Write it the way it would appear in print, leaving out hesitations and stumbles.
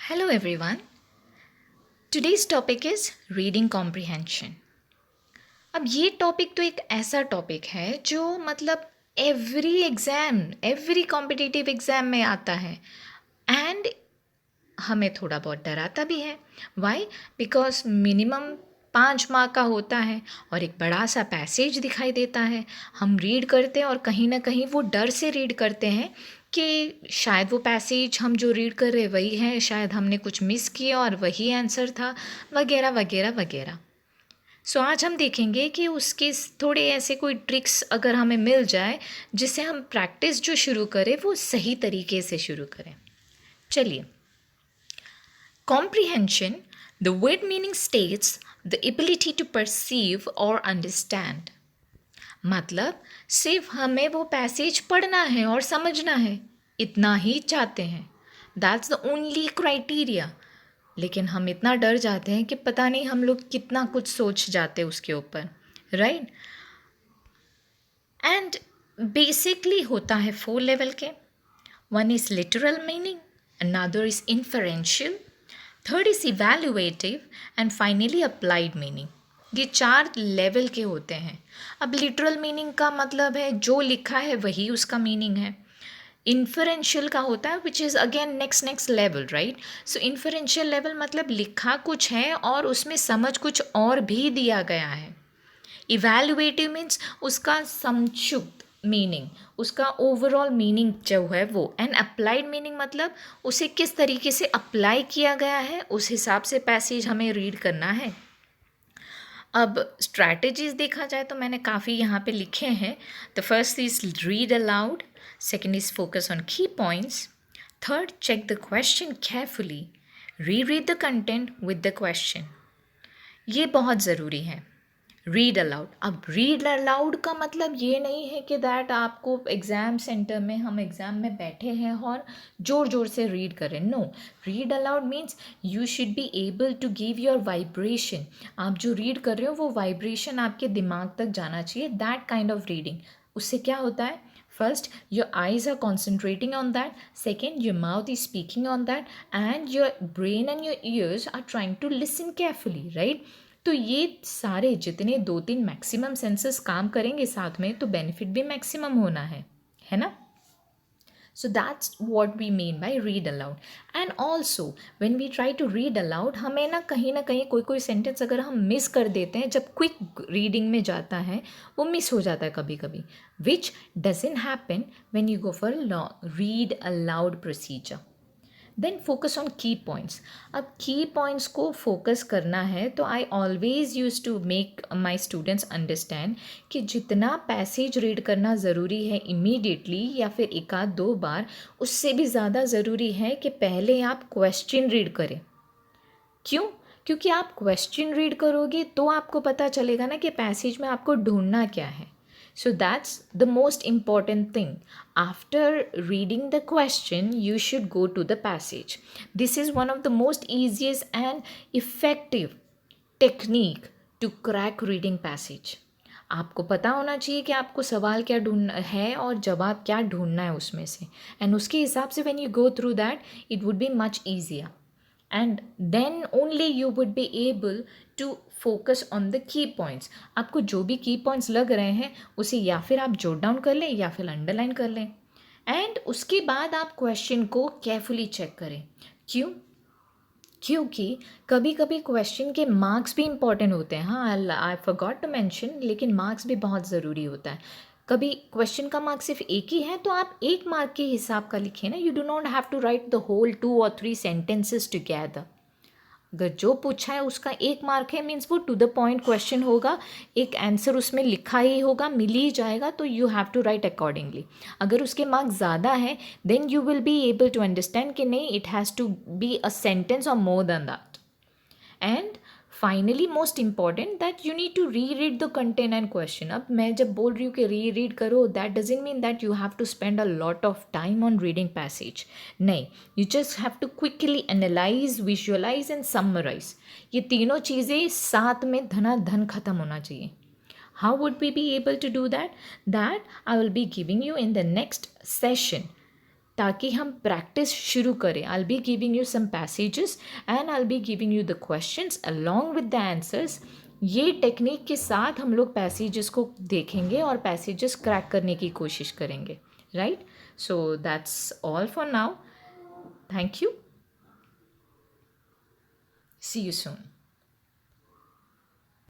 Hello everyone. Today's topic is reading comprehension. अब ये topic तो एक ऐसा टॉपिक है जो मतलब एवरी कॉम्पिटिटिव एग्ज़ाम में आता है एंड हमें थोड़ा बहुत डराता भी है. वाई? बिकॉज मिनिमम 5 मार्क का होता है और एक बड़ा सा पैसेज दिखाई देता है. हम रीड करते हैं और कहीं ना कहीं वो डर से रीड करते हैं कि शायद वो पैसेज हम जो रीड कर रहे वही है, शायद हमने कुछ मिस किया और वही आंसर था, वगैरह वगैरह वगैरह. सो आज हम देखेंगे कि उसके थोड़े ऐसे कोई ट्रिक्स अगर हमें मिल जाए जिससे हम प्रैक्टिस जो शुरू करें वो सही तरीके से शुरू करें. चलिए. Comprehension, the word meaning states the ability to perceive or understand. मतलब सिर्फ हमें वो पैसेज पढ़ना है और समझना है, इतना ही चाहते हैं. That's the only criteria. लेकिन हम इतना डर जाते हैं कि पता नहीं हम लोग कितना कुछ सोच जाते हैं उसके ऊपर, राइट? एंड बेसिकली होता है 4 लेवल के. One is literal meaning, another is inferential, third is evaluative and finally applied meaning. ये 4 लेवल के होते हैं. अब लिटरल मीनिंग का मतलब है जो लिखा है वही उसका मीनिंग है. इन्फरेंशियल का होता है which is again next level, right? So inferential level मतलब लिखा कुछ है और उसमें समझ कुछ और भी दिया गया है. इवैल्यूएटिव मीन्स उसका संक्षिप्त मीनिंग, उसका ओवरऑल मीनिंग जो है वो. एंड अप्लाइड मीनिंग मतलब उसे किस तरीके से अप्लाई किया गया है, उस हिसाब से पैसेज हमें रीड करना है. अब स्ट्रैटेजीज देखा जाए तो मैंने काफ़ी यहाँ पे लिखे हैं. The first is read aloud, second is focus on key points, third check the question carefully, read the content with the question. ये बहुत ज़रूरी है. Read aloud. अब रीड अलाउड का मतलब ये नहीं है कि दैट आपको एग्ज़ाम सेंटर में हम एग्ज़ाम में बैठे हैं और ज़ोर ज़ोर से रीड करें. No. Read aloud means you should be able to give your vibration. आप जो रीड कर रहे हो वो वाइब्रेशन आपके दिमाग तक जाना चाहिए. That kind of reading. उससे क्या होता है? First, your eyes are concentrating on that. Second, your mouth is speaking on that. And your brain and your ears are trying to listen carefully, right? तो ये सारे जितने 2-3 मैक्सिमम सेंसेस काम करेंगे साथ में तो बेनिफिट भी मैक्सिमम होना है ना? So that's what we mean by read aloud. And also when we try to read aloud हमें ना कहीं कोई सेंटेंस अगर हम मिस कर देते हैं जब क्विक रीडिंग में जाता है वो मिस हो जाता है कभी कभी, which doesn't happen when you go for read aloud procedure. Then focus on key points. अब की पॉइंट्स को फोकस करना है तो I always use to make my students understand कि जितना पैसेज रीड करना ज़रूरी है इमीडिएटली या फिर 1-2 बार, उससे भी ज़्यादा ज़रूरी है कि पहले आप क्वेश्चन रीड करें. क्यों? क्योंकि आप क्वेश्चन रीड करोगे तो आपको पता चलेगा ना कि पैसेज में आपको ढूंढना क्या है. So that's the most important thing. After reading the question, you should go to the passage. This is one of the most easiest and effective technique to crack reading passage. आपको पता होना चाहिए कि आपको सवाल क्या ढूंढना है और जवाब क्या ढूंढना है उसमें से. एंड उसके हिसाब से when you go through that, it would be much easier. And then only you would be able to focus on the key points. आपको जो भी की पॉइंट्स लग रहे हैं उसे या फिर आप जोट डाउन कर लें या फिर अंडरलाइन कर लें. एंड उसके बाद आप क्वेश्चन को केयरफुली चेक करें. क्यों? क्योंकि कभी कभी क्वेश्चन के मार्क्स भी इंपॉर्टेंट होते हैं. हाँ, आई फॉरगॉट टू मेंशन, लेकिन मार्क्स भी बहुत ज़रूरी होता है. कभी क्वेश्चन का मार्क सिर्फ एक ही है तो आप 1 मार्क के हिसाब का लिखें ना. You do not have to write the whole 2 or 3 sentences together. अगर जो पूछा है उसका 1 मार्क है मीन्स वो टू द पॉइंट क्वेश्चन होगा, एक आंसर उसमें लिखा ही होगा, मिल ही जाएगा, तो you have to write accordingly. अगर उसके मार्क्स ज़्यादा हैं then you will be able to understand कि नहीं, it has to be a sentence और more than that. And finally most important that you need to reread the content and question. अब मैं जब बोल रही हूँ कि री रीड करो, that doesn't mean that you have to spend a lot of time on reading passage. नहीं, you just have to quickly analyse, visualise and summarise. ये तीनों चीज़ें साथ में धनाधन खत्म होना चाहिए. How would we be able to do that? That I will be giving you in the next session. ताकि हम प्रैक्टिस शुरू करें. I be giving you some passages and I be giving you the questions along with the answers. ये technique के साथ हम लोग passages को देखेंगे और पैसेजेस क्रैक करने की कोशिश करेंगे. Right? So that's all for now. Thank you. See you soon.